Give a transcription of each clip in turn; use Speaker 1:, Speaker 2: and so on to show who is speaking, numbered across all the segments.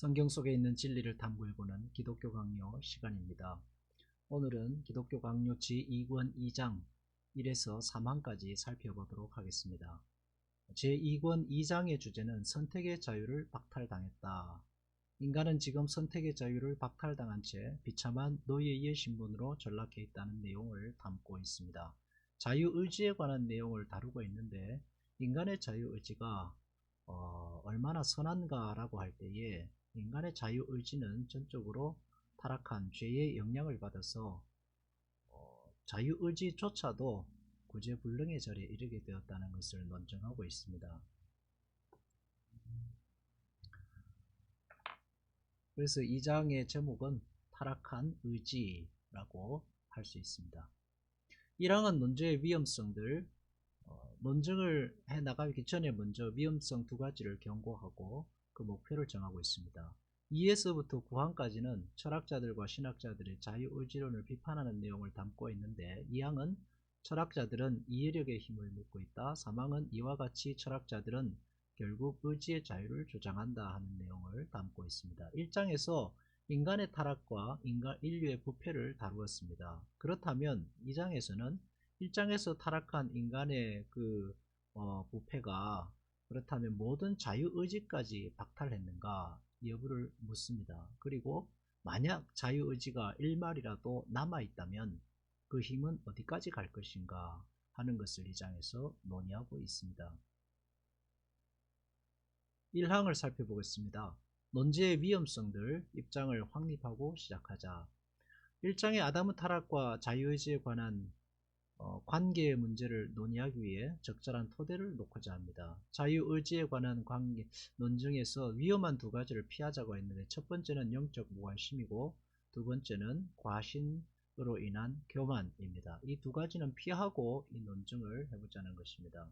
Speaker 1: 성경 속에 있는 진리를 탐구해보는 기독교 강요 시간입니다. 오늘은 기독교 강요 제2권 2장 1에서 3항까지 살펴보도록 하겠습니다. 제2권 2장의 주제는 선택의 자유를 박탈당했다. 인간은 지금 선택의 자유를 박탈당한 채 비참한 노예의 신분으로 전락해 있다는 내용을 담고 있습니다. 자유의지에 관한 내용을 다루고 있는데 인간의 자유의지가 얼마나 선한가라고 할 때에 인간의 자유의지는 전적으로 타락한 죄의 영향을 받아서 자유의지조차도 구제불능의 자리에 이르게 되었다는 것을 논증하고 있습니다. 그래서 이 장의 제목은 타락한 의지라고 할 수 있습니다. 1항은 논제의 위험성들, 논증을 해나가기 전에 먼저 위험성 두 가지를 경고하고 그 목표를 정하고 있습니다. 2에서부터 9항까지는 철학자들과 신학자들의 자유의지론을 비판하는 내용을 담고 있는데 2항은 철학자들은 이해력의 힘을 묻고 있다. 3항은 이와 같이 철학자들은 결국 의지의 자유를 주장한다 하는 내용을 담고 있습니다. 1장에서 인간의 타락과 인류의 부패를 다루었습니다. 그렇다면 2장에서는 1장에서 타락한 인간의 부패가 그렇다면 모든 자유의지까지 박탈했는가 여부를 묻습니다. 그리고 만약 자유의지가 일말이라도 남아있다면 그 힘은 어디까지 갈 것인가 하는 것을 2장에서 논의하고 있습니다. 1항을 살펴보겠습니다. 논제의 위험성들 입장을 확립하고 시작하자. 1장의 아담의 타락과 자유의지에 관한 관계의 문제를 논의하기 위해 적절한 토대를 놓고자 합니다. 자유의지에 관한 논증에서 위험한 두 가지를 피하자고 했는데 첫 번째는 영적 무관심이고 두 번째는 과신으로 인한 교만입니다. 이 두 가지는 피하고 이 논증을 해보자는 것입니다.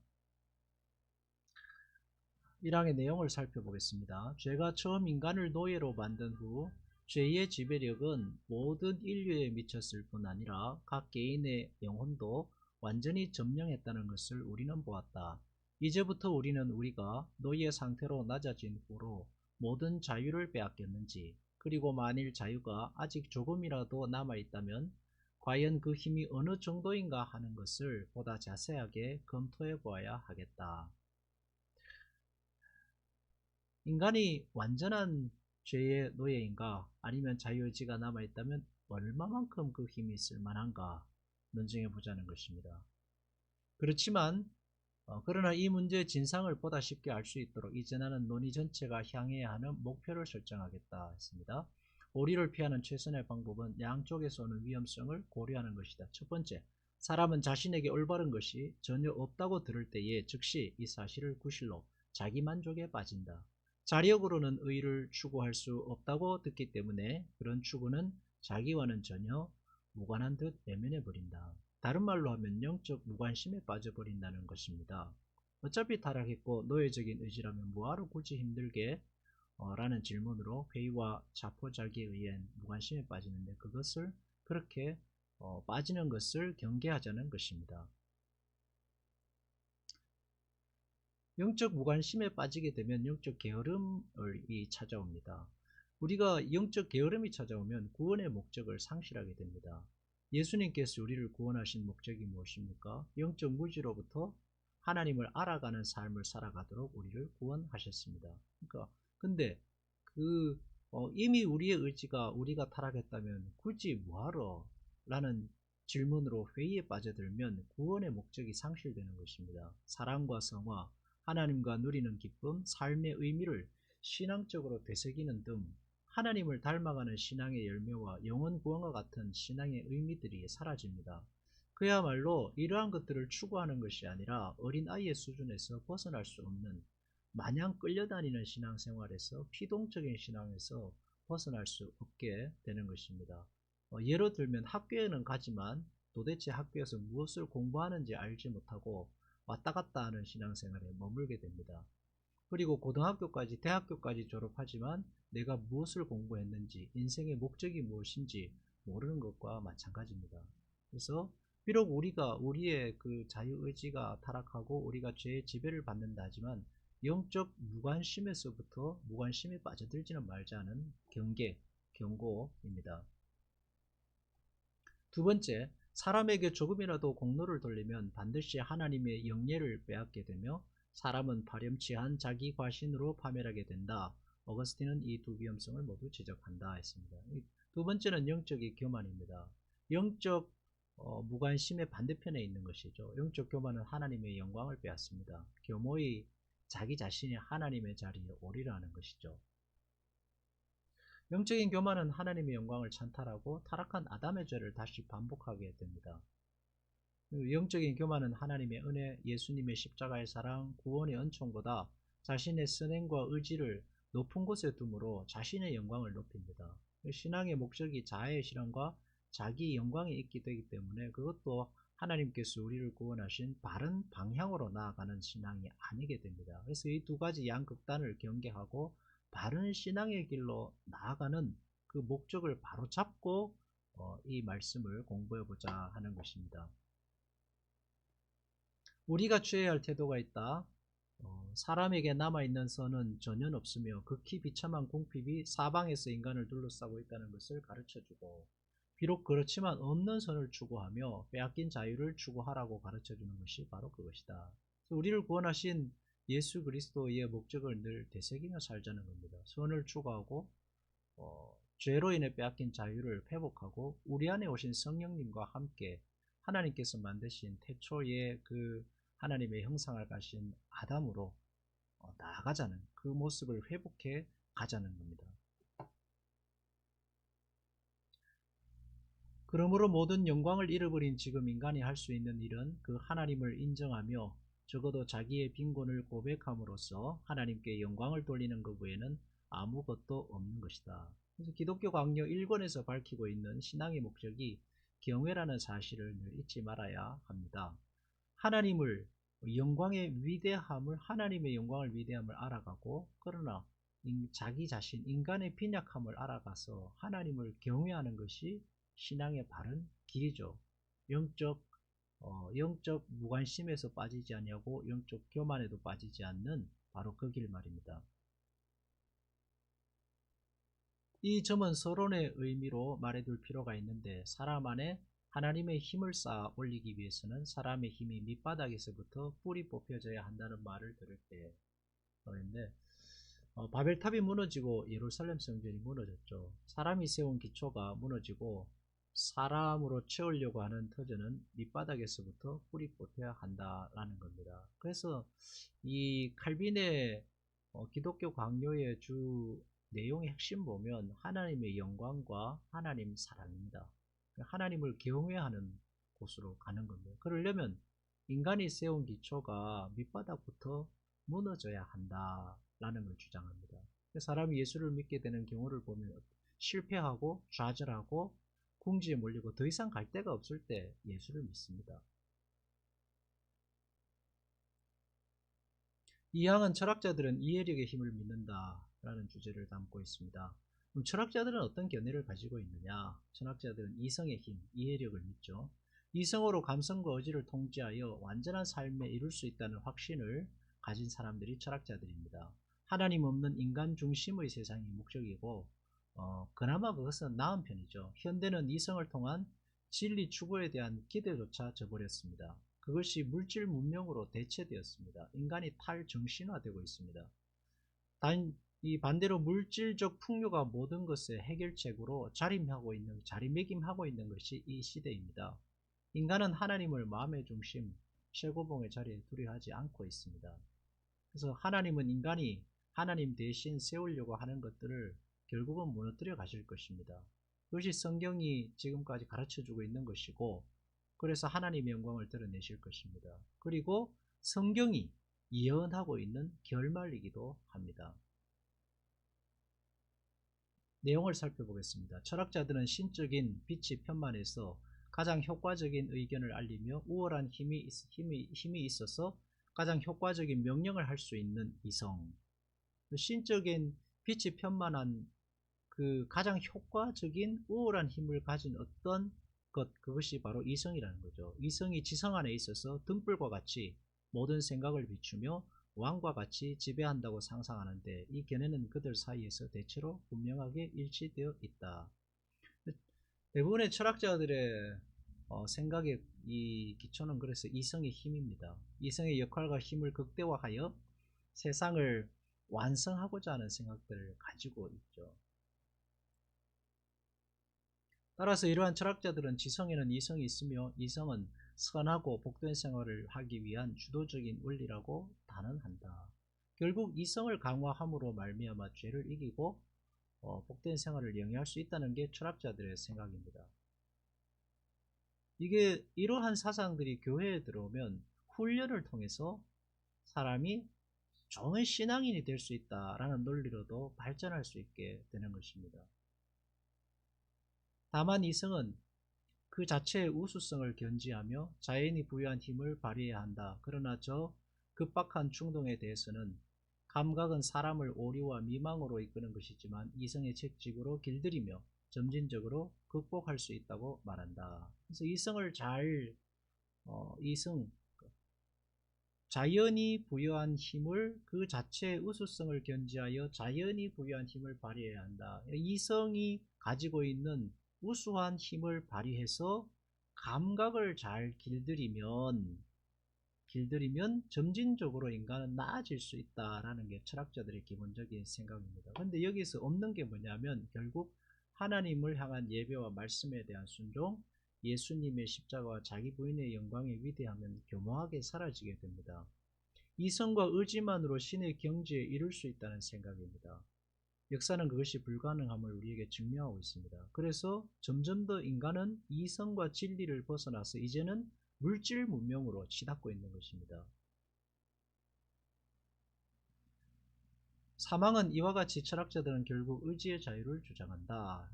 Speaker 1: 1항의 내용을 살펴보겠습니다. 죄가 처음 인간을 노예로 만든 후 죄의 지배력은 모든 인류에 미쳤을 뿐 아니라 각 개인의 영혼도 완전히 점령했다는 것을 우리는 보았다. 이제부터 우리는 우리가 노예 상태로 낮아진 후로 모든 자유를 빼앗겼는지, 그리고 만일 자유가 아직 조금이라도 남아있다면 과연 그 힘이 어느 정도인가 하는 것을 보다 자세하게 검토해 보아야 하겠다. 인간이 완전한 죄의 노예인가 아니면 자유의지가 남아있다면 얼마만큼 그 힘이 있을 만한가 논증해 보자는 것입니다. 그렇지만 그러나 이 문제의 진상을 보다 쉽게 알 수 있도록 이제 나는 논의 전체가 향해야 하는 목표를 설정하겠다 했습니다. 오리를 피하는 최선의 방법은 양쪽에서 오는 위험성을 고려하는 것이다. 첫 번째, 사람은 자신에게 올바른 것이 전혀 없다고 들을 때에 즉시 이 사실을 구실로 자기만족에 빠진다. 자력으로는 의를 추구할 수 없다고 듣기 때문에 그런 추구는 자기와는 전혀 무관한 듯 외면해 버린다. 다른 말로 하면 영적 무관심에 빠져버린다는 것입니다. 어차피 타락했고 노예적인 의지라면 뭐하러 굳이 힘들게 라는 질문으로 회의와 자포자기에 의한 무관심에 빠지는데 그것을 그렇게 빠지는 것을 경계하자는 것입니다. 영적 무관심에 빠지게 되면 영적 게으름이 찾아옵니다. 우리가 영적 게으름이 찾아오면 구원의 목적을 상실하게 됩니다. 예수님께서 우리를 구원하신 목적이 무엇입니까? 영적 무지로부터 하나님을 알아가는 삶을 살아가도록 우리를 구원하셨습니다. 근데 이미 우리의 의지가 우리가 타락했다면 굳이 뭐하러? 라는 질문으로 회의에 빠져들면 구원의 목적이 상실되는 것입니다. 사랑과 성화, 하나님과 누리는 기쁨, 삶의 의미를 신앙적으로 되새기는 등 하나님을 닮아가는 신앙의 열매와 영혼 구원과 같은 신앙의 의미들이 사라집니다. 그야말로 이러한 것들을 추구하는 것이 아니라 어린아이의 수준에서 벗어날 수 없는 마냥 끌려다니는 신앙생활에서 피동적인 신앙에서 벗어날 수 없게 되는 것입니다. 예로 들면 학교에는 가지만 도대체 학교에서 무엇을 공부하는지 알지 못하고 왔다 갔다 하는 신앙생활에 머물게 됩니다. 그리고 고등학교까지 대학교까지 졸업하지만 내가 무엇을 공부했는지 인생의 목적이 무엇인지 모르는 것과 마찬가지입니다. 그래서 비록 우리가 우리의 그 자유의지가 타락하고 우리가 죄의 지배를 받는다 하지만 영적 무관심에서부터 무관심에 빠져들지는 말자는 경고입니다. 두 번째, 사람에게 조금이라도 공로를 돌리면 반드시 하나님의 영예를 빼앗게 되며 사람은 파렴치한 자기 과신으로 파멸하게 된다. 어거스틴은 이 두 위험성을 모두 지적한다 했습니다. 두 번째는 영적인 교만입니다. 영적 무관심의 반대편에 있는 것이죠. 영적 교만은 하나님의 영광을 빼앗습니다. 교모의 자기 자신이 하나님의 자리에 오리라는 것이죠. 영적인 교만은 하나님의 영광을 찬탈하고 타락한 아담의 죄를 다시 반복하게 됩니다. 영적인 교만은 하나님의 은혜, 예수님의 십자가의 사랑, 구원의 은총보다 자신의 선행과 의지를 높은 곳에 둠으로 자신의 영광을 높입니다. 신앙의 목적이 자아의 실현과 자기 영광에 있게 되기 때문에 그것도 하나님께서 우리를 구원하신 바른 방향으로 나아가는 신앙이 아니게 됩니다. 그래서 이 두 가지 양극단을 경계하고 바른 신앙의 길로 나아가는 그 목적을 바로 잡고 이 말씀을 공부해 보자 하는 것입니다. 우리가 취해야 할 태도가 있다. 사람에게 남아있는 선은 전혀 없으며 극히 비참한 궁핍이 사방에서 인간을 둘러싸고 있다는 것을 가르쳐주고, 비록 그렇지만 없는 선을 추구하며 빼앗긴 자유를 추구하라고 가르쳐주는 것이 바로 그것이다. 우리를 구원하신 예수 그리스도의 목적을 늘 되새기며 살자는 겁니다. 선을 추구하고 죄로 인해 빼앗긴 자유를 회복하고 우리 안에 오신 성령님과 함께 하나님께서 만드신 태초의 그 하나님의 형상을 가신 아담으로 나아가자는 그 모습을 회복해 가자는 겁니다. 그러므로 모든 영광을 잃어버린 지금 인간이 할 수 있는 일은 그 하나님을 인정하며 적어도 자기의 빈곤을 고백함으로써 하나님께 영광을 돌리는 것 외에는 아무것도 없는 것이다. 그래서 기독교 강요 1권에서 밝히고 있는 신앙의 목적이 경외라는 사실을 늘 잊지 말아야 합니다. 하나님의 영광을 위대함을 알아가고, 그러나 자기 자신 인간의 빈약함을 알아가서 하나님을 경외하는 것이 신앙의 바른 길이죠. 영적 무관심에서 빠지지 아니하고 영적 교만에도 빠지지 않는 바로 그 길 말입니다. 이 점은 서론의 의미로 말해둘 필요가 있는데, 사람 안에 하나님의 힘을 쌓아 올리기 위해서는 사람의 힘이 밑바닥에서부터 뿌리 뽑혀져야 한다는 말을 들을 때 그런데 바벨탑이 무너지고 예루살렘 성전이 무너졌죠. 사람이 세운 기초가 무너지고 사람으로 채우려고 하는 터전은 밑바닥에서부터 뿌리 뽑혀야 한다라는 겁니다. 그래서 이 칼빈의 기독교 강요의 주 내용의 핵심 보면 하나님의 영광과 하나님 사랑입니다. 하나님을 경외하는 곳으로 가는 겁니다. 그러려면 인간이 세운 기초가 밑바닥부터 무너져야 한다라는 걸 주장합니다. 사람이 예수를 믿게 되는 경우를 보면 실패하고 좌절하고 궁지에 몰리고 더 이상 갈 데가 없을 때 예수를 믿습니다. 이 항은 철학자들은 이해력의 힘을 믿는다라는 주제를 담고 있습니다. 그럼 철학자들은 어떤 견해를 가지고 있느냐? 철학자들은 이성의 힘, 이해력을 믿죠. 이성으로 감성과 의지를 통제하여 완전한 삶에 이룰 수 있다는 확신을 가진 사람들이 철학자들입니다. 하나님 없는 인간 중심의 세상이 목적이고 그나마 그것은 나은 편이죠. 현대는 이성을 통한 진리 추구에 대한 기대조차 저버렸습니다. 그것이 물질 문명으로 대체되었습니다. 인간이 탈정신화되고 있습니다. 이 반대로 물질적 풍요가 모든 것의 해결책으로 자리매김하고 있는 것이 이 시대입니다. 인간은 하나님을 마음의 중심, 최고봉의 자리에 두려워하지 않고 있습니다. 그래서 하나님은 인간이 하나님 대신 세우려고 하는 것들을 결국은 무너뜨려 가실 것입니다. 그것이 성경이 지금까지 가르쳐주고 있는 것이고, 그래서 하나님의 영광을 드러내실 것입니다. 그리고 성경이 예언하고 있는 결말이기도 합니다. 내용을 살펴보겠습니다. 철학자들은 신적인 빛이 편만해서 가장 효과적인 의견을 알리며 우월한 힘이 있어서 가장 효과적인 명령을 할 수 있는 이성, 신적인 빛이 편만한 그 가장 효과적인 우월한 힘을 가진 어떤 것, 그것이 바로 이성이라는 거죠. 이성이 지성 안에 있어서 등불과 같이 모든 생각을 비추며 왕과 같이 지배한다고 상상하는데 이 견해는 그들 사이에서 대체로 분명하게 일치되어 있다. 대부분의 철학자들의 생각의 이 기초는 그래서 이성의 힘입니다. 이성의 역할과 힘을 극대화하여 세상을 완성하고자 하는 생각들을 가지고 있죠. 따라서 이러한 철학자들은 지성에는 이성이 있으며 이성은 선하고 복된 생활을 하기 위한 주도적인 원리라고 단언한다. 결국 이성을 강화함으로 말미암아 죄를 이기고 복된 생활을 영위할 수 있다는 게 철학자들의 생각입니다. 이게 이러한 사상들이 교회에 들어오면 훈련을 통해서 사람이 좋은 신앙인이 될 수 있다라는 논리로도 발전할 수 있게 되는 것입니다. 다만 이성은 그 자체의 우수성을 견지하며 자연이 부여한 힘을 발휘해야 한다. 그러나 저 급박한 충동에 대해서는 감각은 사람을 오류와 미망으로 이끄는 것이지만 이성의 책직으로 길들이며 점진적으로 극복할 수 있다고 말한다. 그래서 이성을 자연이 부여한 힘을 그 자체의 우수성을 견지하여 자연이 부여한 힘을 발휘해야 한다. 이성이 가지고 있는 우수한 힘을 발휘해서 감각을 잘 길들이면 점진적으로 인간은 나아질 수 있다라는 게 철학자들의 기본적인 생각입니다. 그런데 여기서 없는 게 뭐냐면 결국 하나님을 향한 예배와 말씀에 대한 순종, 예수님의 십자가와 자기 부인의 영광의 위대함은 교묘하게 사라지게 됩니다. 이성과 의지만으로 신의 경지에 이룰 수 있다는 생각입니다. 역사는 그것이 불가능함을 우리에게 증명하고 있습니다. 그래서 점점 더 인간은 이성과 진리를 벗어나서 이제는 물질 문명으로 치닫고 있는 것입니다. 사망은 이와 같이 철학자들은 결국 의지의 자유를 주장한다.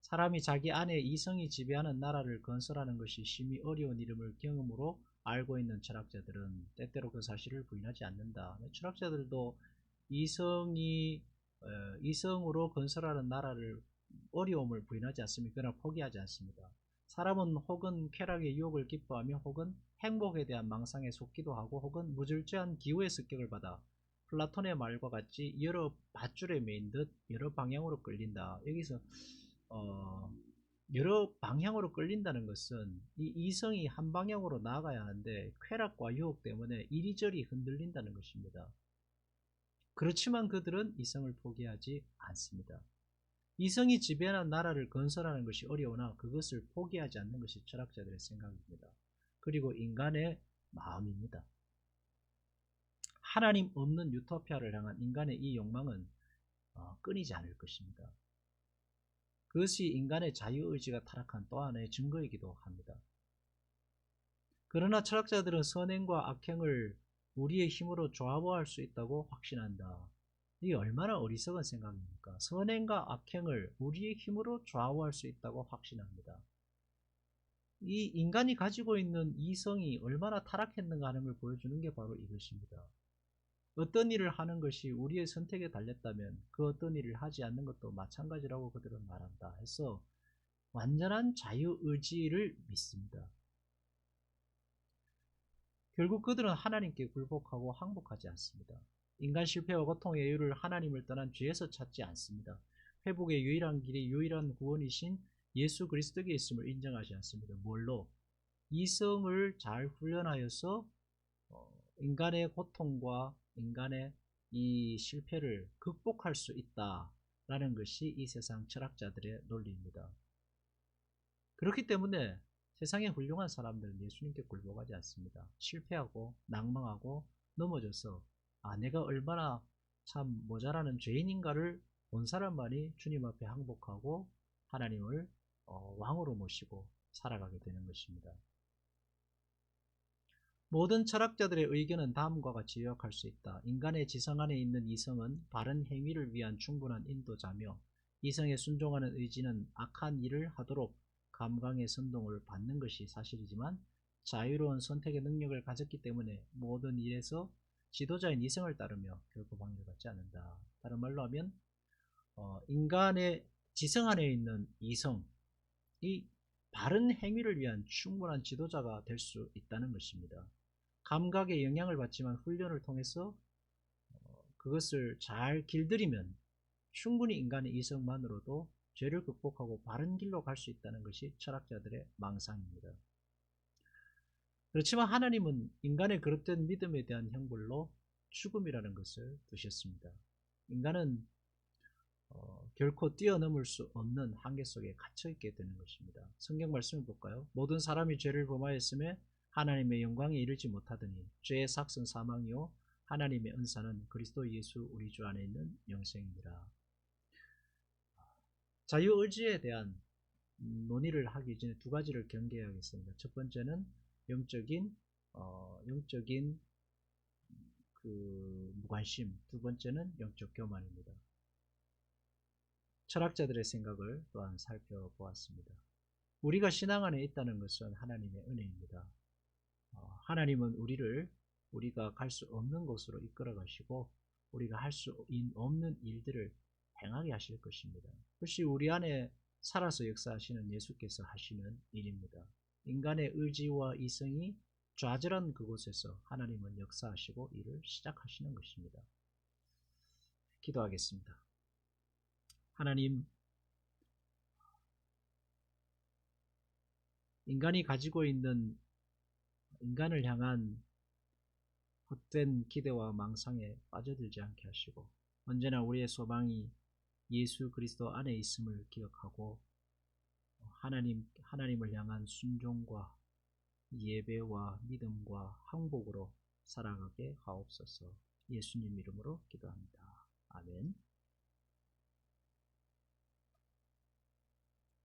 Speaker 1: 사람이 자기 안에 이성이 지배하는 나라를 건설하는 것이 심히 어려운 일임을 경험으로 알고 있는 철학자들은 때때로 그 사실을 부인하지 않는다. 철학자들도 이성으로 건설하는 나라를 어려움을 부인하지 않습니다. 그러나 포기하지 않습니다. 사람은 혹은 쾌락의 유혹을 기뻐하며 혹은 행복에 대한 망상에 속기도 하고 혹은 무절제한 기호의 습격을 받아 플라톤의 말과 같이 여러 밧줄에 매인 듯 여러 방향으로 끌린다. 여기서 여러 방향으로 끌린다는 것은 이 이성이 한 방향으로 나아가야 하는데 쾌락과 유혹 때문에 이리저리 흔들린다는 것입니다. 그렇지만 그들은 이성을 포기하지 않습니다. 이성이 지배하는 나라를 건설하는 것이 어려우나 그것을 포기하지 않는 것이 철학자들의 생각입니다. 그리고 인간의 마음입니다. 하나님 없는 유토피아를 향한 인간의 이 욕망은 끊이지 않을 것입니다. 그것이 인간의 자유의지가 타락한 또 하나의 증거이기도 합니다. 그러나 철학자들은 선행과 악행을 우리의 힘으로 좌우할 수 있다고 확신한다. 이게 얼마나 어리석은 생각입니까? 선행과 악행을 우리의 힘으로 좌우할 수 있다고 확신합니다. 이 인간이 가지고 있는 이성이 얼마나 타락했는가 하는 걸 보여주는 게 바로 이것입니다. 어떤 일을 하는 것이 우리의 선택에 달렸다면 그 어떤 일을 하지 않는 것도 마찬가지라고 그들은 말한다 해서 완전한 자유의지를 믿습니다. 결국 그들은 하나님께 굴복하고 항복하지 않습니다. 인간 실패와 고통의 이유를 하나님을 떠난 죄에서 찾지 않습니다. 회복의 유일한 길이 유일한 구원이신 예수 그리스도께 있음을 인정하지 않습니다. 뭘로? 이성을 잘 훈련하여서 인간의 고통과 인간의 이 실패를 극복할 수 있다라는 것이 이 세상 철학자들의 논리입니다. 그렇기 때문에 세상의 훌륭한 사람들은 예수님께 굴복하지 않습니다. 실패하고 낭망하고 넘어져서 내가 얼마나 참 모자라는 죄인인가를 본 사람만이 주님 앞에 항복하고 하나님을 왕으로 모시고 살아가게 되는 것입니다. 모든 철학자들의 의견은 다음과 같이 요약할 수 있다. 인간의 지성 안에 있는 이성은 바른 행위를 위한 충분한 인도자며 이성에 순종하는 의지는 악한 일을 하도록 감강의 선동을 받는 것이 사실이지만 자유로운 선택의 능력을 가졌기 때문에 모든 일에서 지도자인 이성을 따르며 결코 방해를 받지 않는다. 다른 말로 하면 인간의 지성 안에 있는 이성이 바른 행위를 위한 충분한 지도자가 될 수 있다는 것입니다. 감각에 영향을 받지만 훈련을 통해서 그것을 잘 길들이면 충분히 인간의 이성만으로도 죄를 극복하고 바른 길로 갈 수 있다는 것이 철학자들의 망상입니다. 그렇지만 하나님은 인간의 그릇된 믿음에 대한 형벌로 죽음이라는 것을 두셨습니다. 인간은 결코 뛰어넘을 수 없는 한계 속에 갇혀 있게 되는 것입니다. 성경 말씀을 볼까요? 모든 사람이 죄를 범하였음에 하나님의 영광에 이르지 못하더니 죄의 삭은 사망이요 하나님의 은사는 그리스도 예수 우리 주 안에 있는 영생입니다. 자유의지에 대한 논의를 하기 전에 두 가지를 경계해야겠습니다. 첫 번째는 영적인 그 무관심, 두 번째는 영적 교만입니다. 철학자들의 생각을 또한 살펴보았습니다. 우리가 신앙 안에 있다는 것은 하나님의 은혜입니다. 하나님은 우리가 갈 수 없는 곳으로 이끌어 가시고 우리가 할 수 없는 일들을 행하게 하실 것입니다. 그것이 우리 안에 살아서 역사하시는 예수께서 하시는 일입니다. 인간의 의지와 이성이 좌절한 그곳에서 하나님은 역사하시고 일을 시작하시는 것입니다. 기도하겠습니다. 하나님, 인간이 가지고 있는 인간을 향한 헛된 기대와 망상에 빠져들지 않게 하시고 언제나 우리의 소망이 예수 그리스도 안에 있음을 기억하고 하나님을 향한 순종과 예배와 믿음과 항복으로 살아가게 하옵소서. 예수님 이름으로 기도합니다. 아멘.